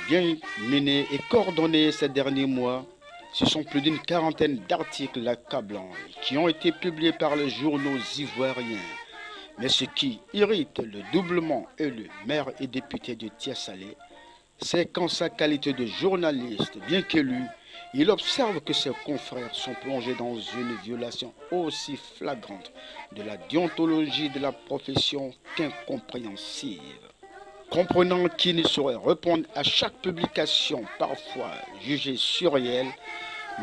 bien menée et coordonnée ces derniers mois. Ce sont plus d'une quarantaine d'articles accablants qui ont été publiés par les journaux ivoiriens. Mais ce qui irrite le doublement et le maire et député de Thiès-Salé, c'est qu'en sa qualité de journaliste bien qu'élu, il observe que ses confrères sont plongés dans une violation aussi flagrante de la déontologie de la profession qu'incompréhensive. Comprenant qu'il ne saurait répondre à chaque publication, parfois jugée surréelle,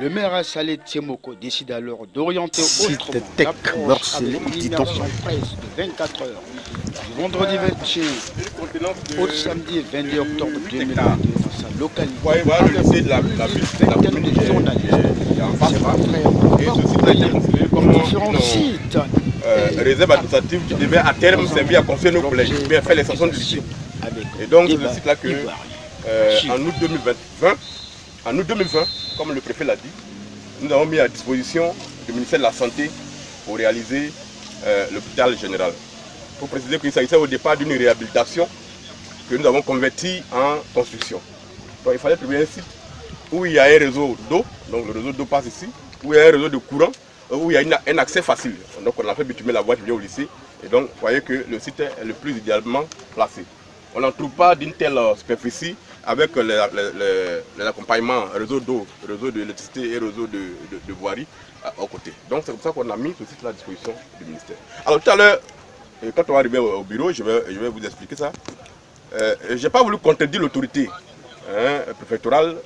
le maire Salé Tiemoko décide alors d'orienter autrement l'approche avec une immersion presse de 24 heures du vendredi 21 au samedi 22 octobre 2022 dans sa localité. Voilà le site de la commune de journalistes. Et ce site a été considéré comme différents sites réserve administrative qui devait à terme servir à construire nos collèges, bien faire l'extension du lycée. Et donc c'est ce site-là que en août 2020, comme le préfet l'a dit, nous avons mis à disposition du ministère de la Santé pour réaliser l'hôpital général. Il faut préciser qu'il s'agissait au départ d'une réhabilitation que nous avons convertie en construction. Donc il fallait trouver un site où il y a un réseau d'eau, donc le réseau d'eau passe ici, où il y a un réseau de courant, où il y a un accès facile. Donc on a fait bitumer la voie qui vient au lycée, et donc vous voyez que le site est le plus idéalement placé. On n'en trouve pas d'une telle superficie avec l'accompagnement réseau d'eau, réseau d'électricité et réseau de voirie aux côtés. Donc c'est comme ça qu'on a mis ce site à disposition du ministère. Alors tout à l'heure, quand on va arriver au bureau, je vais vous expliquer ça. Je n'ai pas voulu contredire l'autorité préfectorale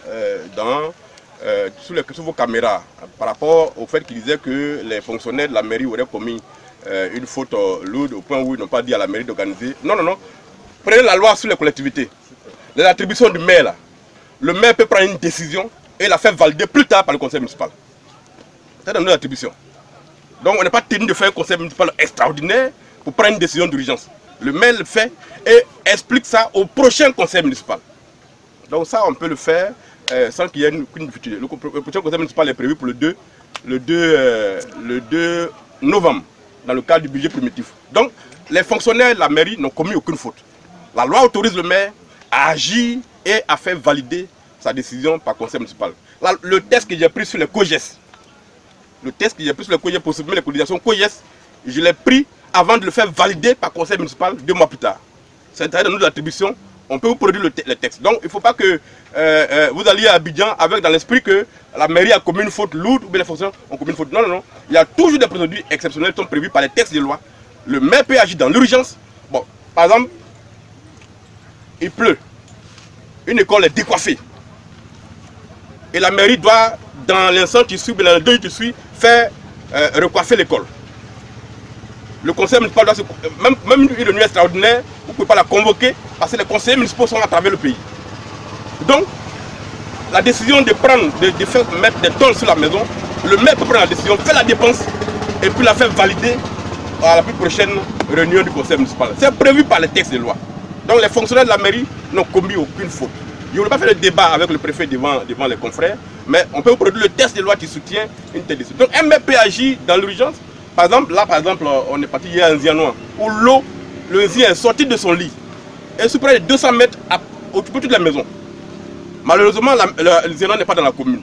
sous vos caméras par rapport au fait qu'il disait que les fonctionnaires de la mairie auraient commis une faute lourde au point où ils n'ont pas dit à la mairie d'organiser. Non, non, non. Prenez la loi sur les collectivités. Les attributions du maire, là. Le maire peut prendre une décision et la faire valider plus tard par le conseil municipal. C'est dans nos attributions. Donc on n'est pas tenu de faire un conseil municipal extraordinaire pour prendre une décision d'urgence. Le maire le fait et explique ça au prochain conseil municipal. Donc ça on peut le faire sans qu'il y ait une difficulté. Le prochain conseil municipal est prévu pour le 2 novembre, dans le cadre du budget primitif. Donc les fonctionnaires de la mairie n'ont commis aucune faute. La loi autorise le maire à agir et à faire valider sa décision par conseil municipal. Là, le test que j'ai pris sur les COGES, pour soumettre les cotisations COGES, je l'ai pris avant de le faire valider par conseil municipal 2 mois plus tard. C'est dans nos attributions, on peut vous produire le texte. Donc il ne faut pas que vous alliez à Abidjan avec dans l'esprit que la mairie a commis une faute lourde ou bien les fonctionnaires ont commis une faute. Non, non, non. Il y a toujours des procédures exceptionnelles qui sont prévues par les textes de loi. Le maire peut agir dans l'urgence. Bon, par exemple, il pleut, une école est décoiffée. Et la mairie doit, dans l'instant qui suit, dans le deuil qui suit, faire recoiffer l'école. Le conseil municipal doit même une réunion extraordinaire, vous ne pouvez pas la convoquer parce que les conseillers municipaux sont à travers le pays. Donc, la décision de faire mettre des tôles sur la maison, le maire peut prendre la décision, faire la dépense et puis la faire valider à la plus prochaine réunion du conseil municipal. C'est prévu par les textes de loi. Donc les fonctionnaires de la mairie n'ont commis aucune faute. Je ne voulais pas faire le débat avec le préfet devant les confrères, mais on peut vous produire le texte de loi qui soutient une telle décision. Donc un maire peut agir dans l'urgence. Par exemple, on est parti hier à Nzianois, où le Nzien est sorti de son lit. Et sous près de 200 mètres, a occupé toute la maison. Malheureusement, le Nzianois n'est pas dans la commune.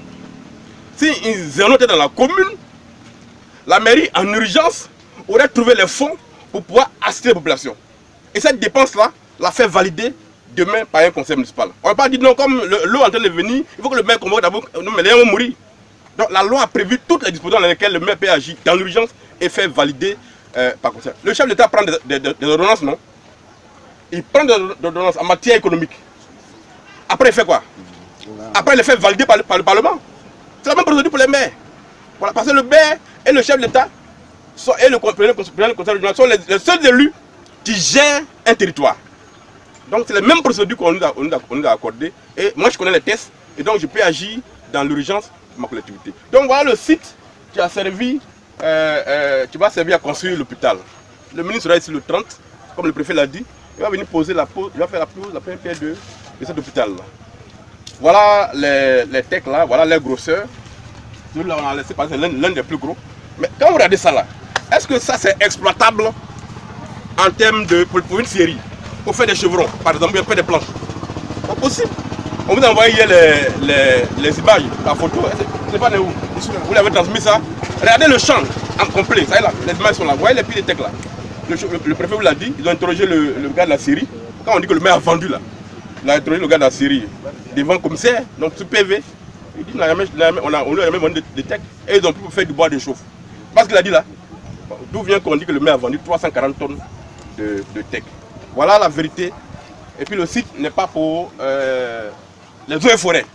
Si Nzianois était dans la commune, la mairie, en urgence, aurait trouvé les fonds pour pouvoir assister la population. Et cette dépense-là, la faire valider demain par un conseil municipal. On ne va pas dire non, comme l'eau est en train de venir, il faut que le maire convoque d'abord, non mais les gens vont mourir. Donc la loi a prévu toutes les dispositions dans lesquelles le maire peut agir dans l'urgence et faire valider par conseil. Le chef d'État prend des ordonnances, non? Il prend des ordonnances en matière économique. Après il fait quoi? Après il les fait valider par le Parlement. C'est la même procédure pour les maires. Voilà, parce que le maire et le chef d'État et le conseil régional sont les seuls élus qui gèrent un territoire. Donc c'est les mêmes procédures qu'on nous a accordées. Et moi je connais les tests et donc je peux agir dans l'urgence de ma collectivité. Donc voilà le site qui a servi, qui va servir à construire l'hôpital. Le ministre sera ici le 30, comme le préfet l'a dit. Il va venir poser la première pierre de cet hôpital là. Voilà les techs là, voilà les grosseurs. Celui-là on a laissé passer l'un des plus gros. Mais quand vous regardez ça là, est-ce que ça c'est exploitable en termes de pour une série, pour faire des chevrons, par exemple, pour faire des planches? Pas possible. On vous a envoyé hier les images, la photo. C'est pas où. Vous l'avez transmis ça. Regardez le champ en complet. Ça y est là, les images sont là. Vous voyez les pieds des tech là. Le préfet vous l'a dit, ils ont interrogé le gars de la Syrie. Quand on dit que le maire a vendu là, il a interrogé le gars de la Syrie devant le commissaire, donc ce PV. Il dit on lui a jamais vendu des tech et ils ont pu faire du bois de chauffe. Parce qu'il a dit là, d'où vient qu'on dit que le maire a vendu 340 tonnes de tech. Voilà la vérité. Et puis le site n'est pas pour les eaux et forêts.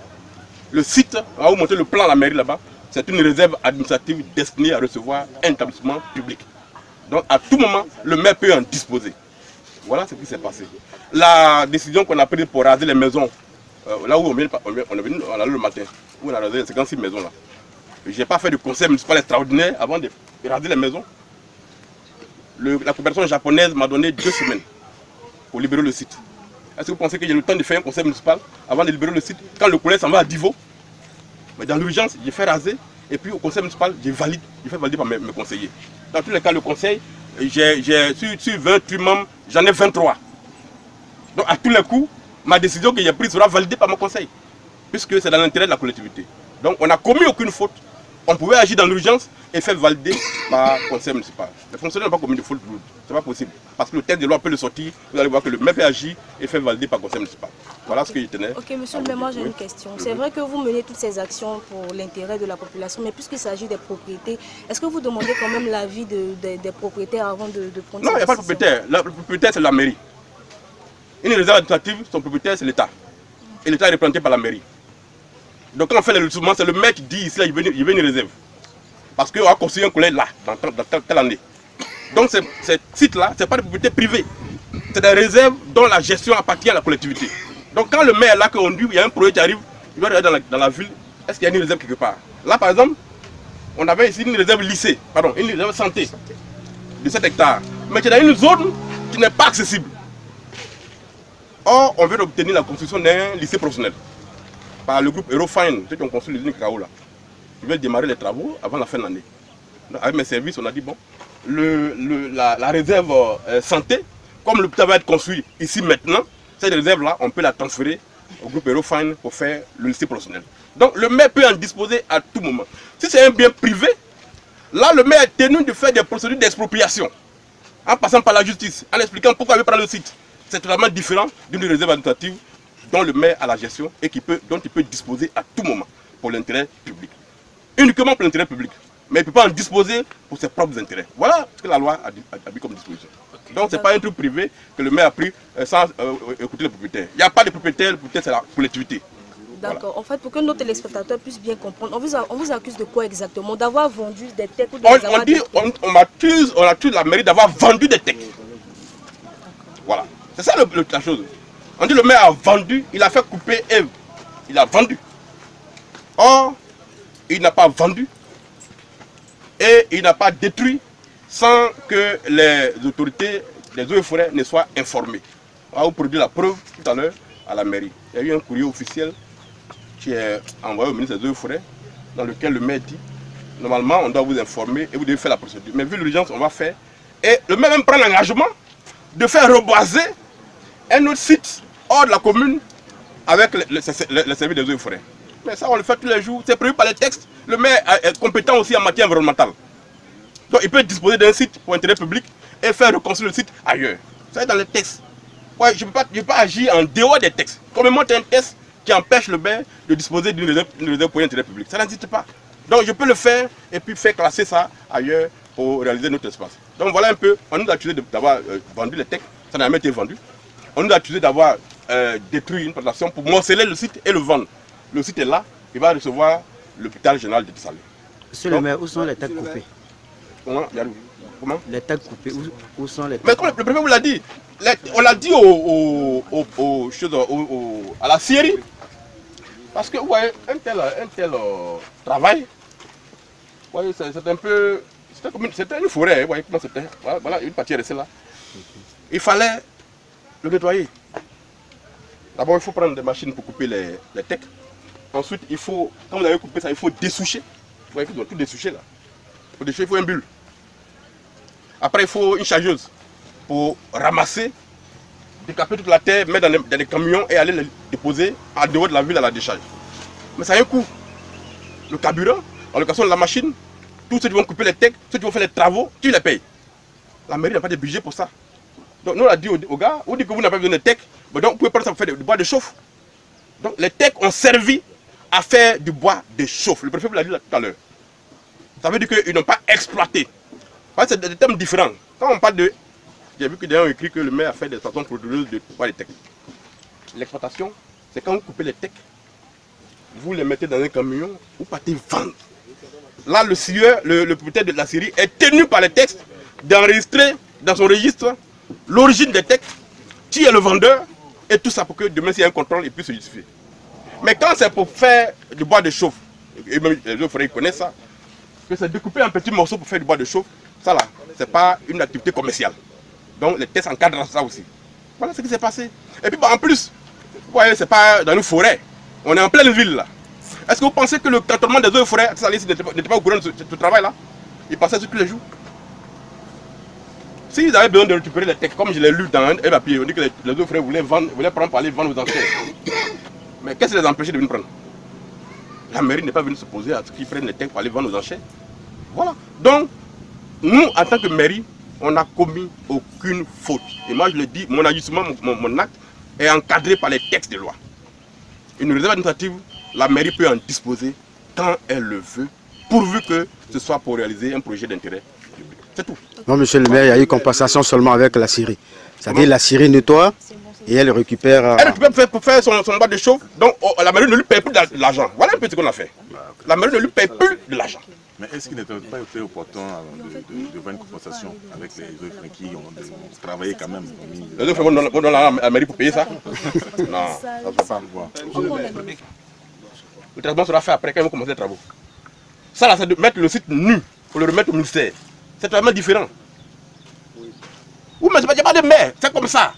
Le site, on va vous montrer le plan à la mairie là-bas, c'est une réserve administrative destinée à recevoir un établissement public. Donc à tout moment, le maire peut en disposer. Voilà ce qui s'est passé. La décision qu'on a prise pour raser les maisons, là où on est venu le matin, où on a rasé les 56 maisons là. Je n'ai pas fait de conseil municipal extraordinaire avant de raser les maisons. La coopération japonaise m'a donné 2 semaines pour libérer le site. Est-ce que vous pensez que j'ai le temps de faire un conseil municipal avant de libérer le site quand le collège s'en va à Divo? Mais dans l'urgence, j'ai fait raser et puis au conseil municipal, j'ai fait valider par mes conseillers. Dans tous les cas, le conseil, sur 28 membres, j'en ai 23. Donc à tous les coups, ma décision que j'ai prise sera validée par mon conseil, puisque c'est dans l'intérêt de la collectivité. Donc on n'a commis aucune faute. On pouvait agir dans l'urgence et faire valider par le conseil municipal. Les fonctionnaires n'ont pas commis de faute lourde. Ce n'est pas possible. Parce que le texte de loi peut le sortir. Vous allez voir que le maire peut agir et faire valider par le conseil municipal. Voilà ce que je tenais. Ok, monsieur le maire, moi j'ai une question. C'est vrai que vous menez toutes ces actions pour l'intérêt de la population, mais puisqu'il s'agit des propriétés, est-ce que vous demandez quand même l'avis des propriétaires avant de prendre Non, il n'y a pas de propriétaire. Le propriétaire, c'est la mairie. Une réserve administrative, son propriétaire, c'est l'État. Et l'État est représenté par la mairie. Donc quand on fait le lotissement, c'est le maire qui dit ici, là, il veut une réserve. Parce qu'on va construire un collège là, dans telle année. Donc ces sites-là, ce n'est pas des propriétés privées. C'est des réserves dont la gestion appartient à la collectivité. Donc quand le maire là, qu'on dit, il y a un projet qui arrive, il va regarder dans la ville, est-ce qu'il y a une réserve quelque part? Là par exemple, on avait ici une réserve lycée, pardon, une réserve santé de 7 hectares. Mais c'est dans une zone qui n'est pas accessible. Or, on veut obtenir la construction d'un lycée professionnel par le groupe Eurofine, ceux qui ont construit l'usine Cacao là. Ils veulent démarrer les travaux avant la fin de l'année. Avec mes services, on a dit bon, la réserve santé, comme l'hôpital va être construit ici maintenant, cette réserve-là, on peut la transférer au groupe Eurofine pour faire le lycée professionnel. Donc le maire peut en disposer à tout moment. Si c'est un bien privé, là le maire est tenu de faire des procédures d'expropriation, en passant par la justice, en expliquant pourquoi il veut prendre le site. C'est totalement différent d'une réserve administrative dont le maire a la gestion et dont il peut disposer à tout moment pour l'intérêt public. Uniquement pour l'intérêt public. Mais il ne peut pas en disposer pour ses propres intérêts. Voilà ce que la loi a dit comme disposition. Donc ce n'est pas un truc privé que le maire a pris sans écouter le propriétaire. Il n'y a pas de propriétaire, le propriétaire c'est la collectivité. D'accord. Voilà. En fait, pour que nos téléspectateurs puissent bien comprendre, on vous accuse de quoi exactement? D'avoir vendu des techs ou de les avoir détruits? On accuse la mairie d'avoir vendu des techs. Voilà. C'est ça la chose. On dit le maire a vendu, il a fait couper et il a vendu. Or, il n'a pas vendu et il n'a pas détruit sans que les autorités des eaux et forêts ne soient informées. On va vous produire la preuve tout à l'heure à la mairie. Il y a eu un courrier officiel qui est envoyé au ministre des eaux et forêts dans lequel le maire dit normalement on doit vous informer et vous devez faire la procédure. Mais vu l'urgence, on va faire. Et le maire même prend l'engagement de faire reboiser un autre site hors de la commune avec le service des eaux et forêts. Mais ça, on le fait tous les jours. C'est prévu par les textes. Le maire est compétent aussi en matière environnementale. Donc, il peut disposer d'un site pour intérêt public et faire reconstruire le site ailleurs. Ça est dans les textes. Ouais, je ne peux pas agir en dehors des textes. Comme il monte un texte qui empêche le maire de disposer d'une réserve pour intérêt public. Ça n'existe pas. Donc, je peux le faire et puis faire classer ça ailleurs pour réaliser notre espace. Donc, voilà un peu. On nous a accusé d'avoir vendu les textes. Ça n'a jamais été vendu. On nous a accusé d'avoir détruit une plantation pour morceler le site et le vendre. Le site est là, il va recevoir l'hôpital général de Tissalé. Monsieur le maire, où sont les têtes coupées? Comment? Les têtes coupées, où sont les têtes? Mais comme le préfet vous l'a dit, on l'a dit à la Syrie. Parce que vous voyez, un tel travail, vous voyez, c'est un peu. C'était une forêt, vous voyez comment c'était. Voilà, une partie est restée là. Il fallait le nettoyer. D'abord, il faut prendre des machines pour couper les tecs. Ensuite, il faut, quand vous avez coupé ça, il faut dessoucher. Vous voyez qu'ils doivent tout dessoucher là. Pour dessoucher, il faut un bulle. Après, il faut une chargeuse pour ramasser, décaper toute la terre, mettre dans des camions et aller les déposer en dehors de la ville à la décharge. Mais ça a un coût. Le carburant, en location de la machine, tous ceux qui vont couper les tecs, ceux qui vont faire les travaux, qui les payent? La mairie n'a pas de budget pour ça. Donc nous on a dit aux gars, on dit que vous n'avez pas besoin de tecs, donc vous pouvez prendre ça pour faire du bois de chauffe. Donc les tecs ont servi à faire du bois de chauffe. Le préfet vous l'a dit tout à l'heure. Ça veut dire qu'ils n'ont pas exploité. C'est des termes différents. Quand on parle de... J'ai vu que d'ailleurs on écrit que le maire a fait des stations produiseuses de bois de tecs. L'exploitation, c'est quand vous coupez les tecs, vous les mettez dans un camion, vous partez vendre. Là, le scieur, le propriétaire de la scierie est tenu par les textes d'enregistrer dans son registre l'origine des textes, qui est le vendeur, et tout ça pour que demain, s'il y a un contrôle, il puisse se justifier. Mais quand c'est pour faire du bois de chauffe, et même les autres ils connaissent ça, que c'est découpé en petits morceaux pour faire du bois de chauffe, ça là, c'est pas une activité commerciale. Donc les textes encadrent ça aussi. Voilà ce qui s'est passé. Et puis bah, en plus, vous voyez, c'est pas dans une forêt, on est en pleine ville là. Est-ce que vous pensez que le cantonnement des eaux et forêts n'était pas au courant de ce travail-là? Ils passaient sur tous les jours. S'ils avaient besoin de récupérer les textes, comme je l'ai lu dans un papier, on dit que les eaux et forêts voulaient prendre pour aller vendre aux anciens. Mais qu'est-ce qui les empêchait de venir prendre? La mairie n'est pas venue s'opposer à ce qu'ils prennent les textes pour aller vendre aux enchères. Voilà. Donc, nous, en tant que mairie, on n'a commis aucune faute. Et moi, je le dis, mon agissement, mon acte est encadré par les textes de loi. Une réserve administrative, la mairie peut en disposer quand elle le veut, pourvu que ce soit pour réaliser un projet d'intérêt public. C'est tout. Non, monsieur le maire, il y a eu compensation seulement avec la scierie. C'est-à-dire la scierie nettoie et elle récupère... Elle récupère pour faire son bois de chauffe, donc la mairie ne lui paye plus de l'argent. Voilà un peu ce qu'on a fait. La mairie ne lui paye plus de l'argent. Mais est-ce qu'il n'était pas été opportun de faire une compensation avec les autres qui ont travaillé quand même? Les autres vont dans la mairie pour payer ça? Non, ça ne se fait pas. Le traitement sera fait après quand ils vont commencer les travaux. Ça là, c'est de mettre le site nu pour le remettre au ministère. C'est totalement différent. Oui, mais il n'y a pas de maire, c'est comme ça.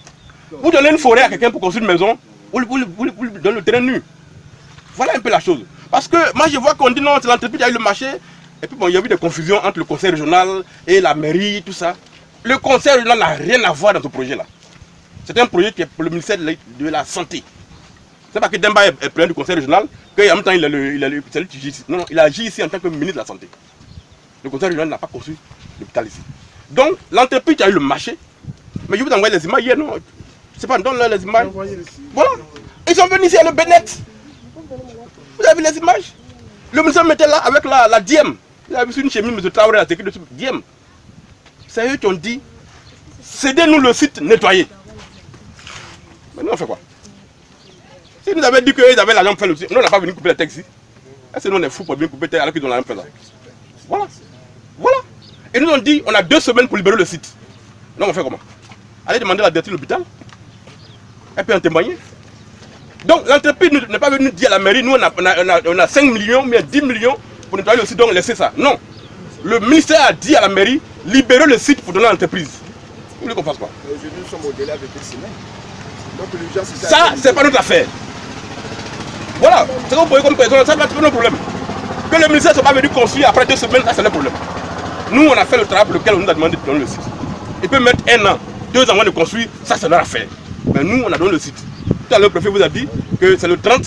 Vous donnez une forêt à quelqu'un pour construire une maison, vous lui donnez le terrain nu. Voilà un peu la chose. Parce que moi je vois qu'on dit non, c'est l'entreprise qui a eu le marché. Et puis bon, il y a eu des confusions entre le conseil régional et la mairie, tout ça. Le conseil régional n'a rien à voir dans ce projet-là. C'est un projet qui est pour le ministère de la Santé. C'est pas que Demba est président du conseil régional, qu'en même temps il agit ici. Non, il agit ici en tant que ministre de la Santé. Le conseil régional n'a pas construit l'hôpital ici. Donc l'entreprise qui a eu le marché, mais je vous envoie les images hier, non? C'est pas, donne-leur les images. Voilà. Ils sont venus ici à le Bennett. Vous avez vu les images? Le ministère mettait là avec la Diem. Il a vu une chemise, M. Traoré a écrit dessus Diem. C'est eux qui ont dit, cédez-nous le site nettoyé. Mais nous on fait quoi? Si nous avaient dit qu'ils avaient l'argent pour faire le site, nous on n'a pas venu couper les textes ici. Est-ce que nous on est fous pour venir couper les textes alors qu'ils ont l'argent pour faire ça? Voilà. Voilà. Et nous on dit, on a 2 semaines pour libérer le site. Donc on fait comment? Allez demander la direction de l'hôpital. Elle peut en témoigner. Donc l'entreprise n'est pas venue dire à la mairie, nous on a 5 millions, mais 10 millions pour nettoyer le site, donc laissez ça. Non. Le ministère a dit à la mairie, libérez le site pour donner à l'entreprise. Vous voulez qu'on fasse quoi? Aujourd'hui nous sommes au-delà de 2 semaines. Donc l'urgence... Ça, c'est pas notre affaire. Voilà. C'est ce que vous voyez comme personne, ça va être notre problème. Que le ministère ne soit pas venu construire après 2 semaines, ça c'est le problème. Nous on a fait le travail pour lequel on nous a demandé de donner le site. Il peut mettre 1 an, 2 ans avant de construire, ça c'est leur affaire. Mais nous on a donné le site. Tout à l'heure, le préfet vous a dit que c'est le 30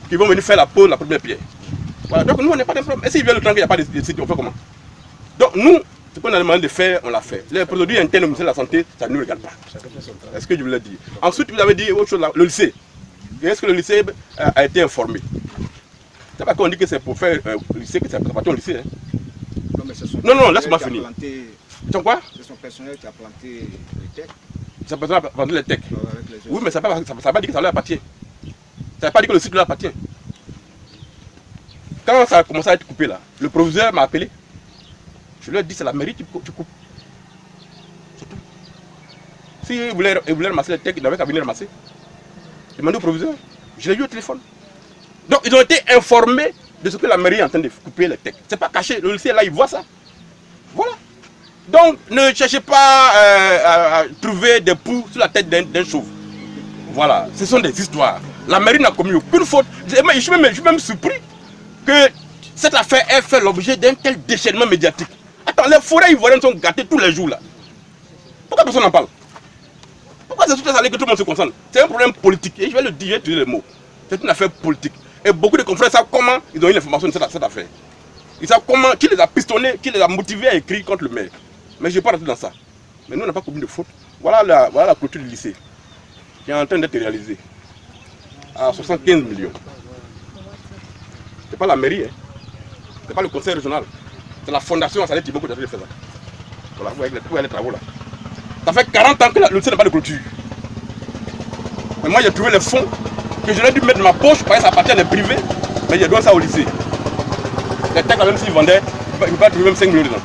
qu'ils vont venir faire la pause, la première pierre. Voilà, donc nous on n'est pas de problème. Et s'il vient le 30 qu'il n'y a pas de site, on fait comment? Donc nous, ce qu'on a demandé de faire, on l'a fait. Les produits internes au ministère de la Santé, ça ne nous regarde pas. Est-ce que je vous l'ai dit? Ensuite, vous avez dit autre chose là, le lycée. Est-ce que le lycée a été informé? C'est pas qu'on dit que c'est pour faire le lycée, que c'est pas ton lycée. Hein. Non, laisse-moi finir. C'est quoi? C'est son personnel qui a planté les techs. C'est son personnel qui a planté les techs. Oui, mais ça ne veut pas dire que ça leur appartient. Ça ne veut pas dire que le site leur appartient. Quand ça a commencé à être coupé là, le proviseur m'a appelé. Je lui ai dit c'est la mairie qui coupe. C'est tout. S'il voulait ramasser les techs, il n'avait qu'à venir ramasser. Demandez au proviseur. Je l'ai eu au téléphone. Donc ils ont été informés de ce que la mairie est en train de couper les techs. C'est pas caché. Le lycée là, il voit ça. Voilà. Donc ne cherchez pas à trouver des poux sur la tête d'un chauve. Voilà. Ce sont des histoires. La mairie n'a commis aucune faute. Je suis même surpris que cette affaire ait fait l'objet d'un tel déchaînement médiatique. Attends, les forêts ivoiriennes sont gâtées tous les jours là. Pourquoi personne n'en parle? Pourquoi c'est tout ça que tout le monde se concentre? C'est un problème politique. Et je vais le dire, je vais utiliser les mots. C'est une affaire politique. Et beaucoup de confrères savent comment ils ont eu l'information de cette affaire. Ils savent comment, qui les a pistonnés, qui les a motivés à écrire contre le maire. Mais je ne vais pas rentrer dans ça. Mais nous, on n'a pas commis de faute. Voilà la clôture du lycée qui est en train d'être réalisée à 75 millions. Ce n'est pas la mairie, hein. Ce n'est pas le conseil régional. C'est la fondation Saleh Thibault qui a fait ça. Voilà, vous voyez les travaux là. Ça fait 40 ans que le lycée n'a pas de clôture. Mais moi, j'ai trouvé les fonds que j'aurais dû mettre dans ma poche parce que ça appartient à des privés. Mais j'ai donné ça au lycée. Les textes, même s'ils vendaient, ils ne peuvent pas trouver même 5 millions dedans.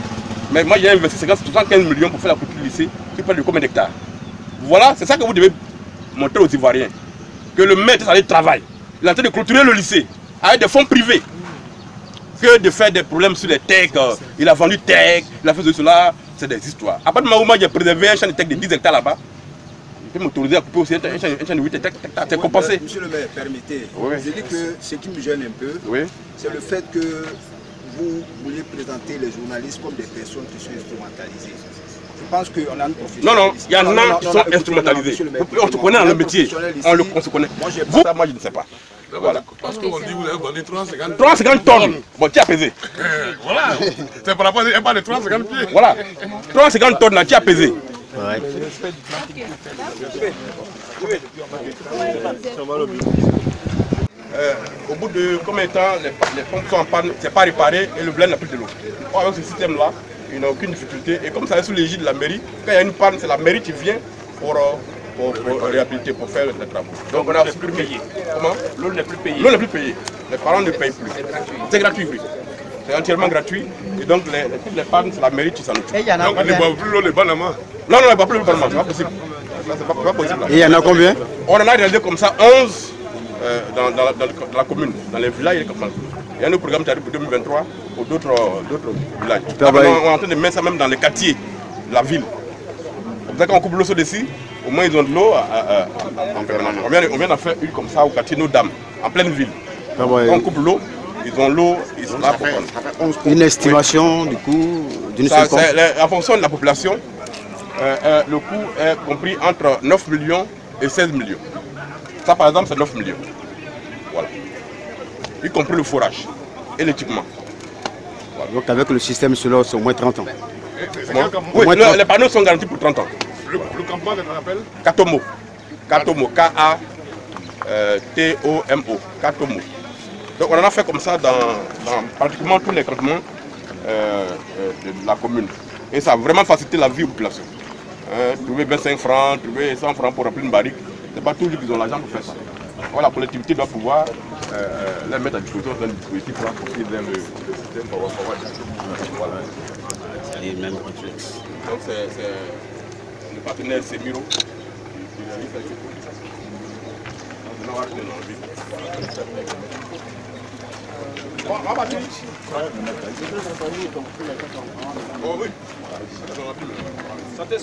Mais moi, j'ai investi 75 millions pour faire la clôture du lycée qui prend de combien d'hectares. Voilà, c'est ça que vous devez montrer aux Ivoiriens. Que le maître Saleh travaille. Il est en train de clôturer le lycée avec des fonds privés. Que de faire des problèmes sur les techs. Il a vendu tech, il a fait cela. C'est des histoires. À partir du moment où moi j'ai préservé un champ de tech de 10 hectares là-bas, il peut m'autoriser à couper aussi un champ de 8 hectares. C'est compensé. Monsieur le maire, permettez. Oui. Je dis que ce qui me gêne un peu, c'est le fait que vous voulez présenter les journalistes comme des personnes qui sont instrumentalisées. Je pense qu'on a une profession. Non, il y en a qui sont instrumentalisés. On se connaît dans le métier. On se connaît. Moi, je ne sais pas. Voilà. Parce qu'on dit que vous avez donné 350 tonnes. 350 tonnes. Bon, qui a pesé? Voilà. C'est par rapport à pas de 350 pieds. Voilà. 350 tonnes là, qui a pesé? Ouais. Au bout de combien de temps les pompes sont en panne, c'est pas réparé et le blé n'a plus de l'eau. Avec ce système là, il n'a aucune difficulté. Et comme ça est sous l'égide de la mairie, quand il y a une panne, c'est la mairie qui vient pour réhabiliter, pour faire les travaux. Donc on a plus payé. Comment? L'eau n'est plus payée. L'eau n'est plus payée. Les parents ne payent plus. C'est gratuit. C'est entièrement gratuit. Et donc toutes les pannes, c'est la mairie qui s'en occupe. Donc on ne boit plus l'eau de Banama. Non, on ne boit plus l'eau de Banama, c'est pas possible. C'est pas possible. Et il y en a combien? On en a réalisé comme ça 11 dans la commune, dans les villages. Il y a un programme qui arrive pour 2023 pour d'autres villages. On est en train de mettre ça même dans les quartiers de la ville. Comme ça, quand on coupe l'eau sur dessus, au moins ils ont de l'eau en permanence. On vient d'en faire une comme ça au quartier Nos-Dames, en pleine ville. Quand on coupe l'eau, ils ont l'eau, ils sont là pour prendre. Une estimation du coût d'une seule pompe? En fonction de la population, le coût est compris entre 9 millions et 16 millions. Ça par exemple c'est 9 millions. Voilà. Y compris le forage et l'équipement. Voilà. Donc avec le système solaire, c'est au moins 30 ans. Oui, les panneaux sont garantis pour 30 ans. Le campement, ça s'appelle Katomo. Katomo. K-A-T-O-M-O. Katomo. Donc on en a fait comme ça dans pratiquement tous les traitements de la commune. Et ça a vraiment facilité la vie aux populations. Trouver 25 francs, trouver 100 francs pour remplir une barrique, ce n'est pas tous qui ont l'argent pour faire ça. Voilà, la collectivité doit pouvoir les mettre à disposition d'un dispositif pour qu'ils aient le système pour avoir des choses. Voilà. Et même réflexe. Donc c'est le partenaire Semiro qui réalise avec ses produits. Donc, on va acheter dans le vide. Bon, on va partir. Oh oui. Santé.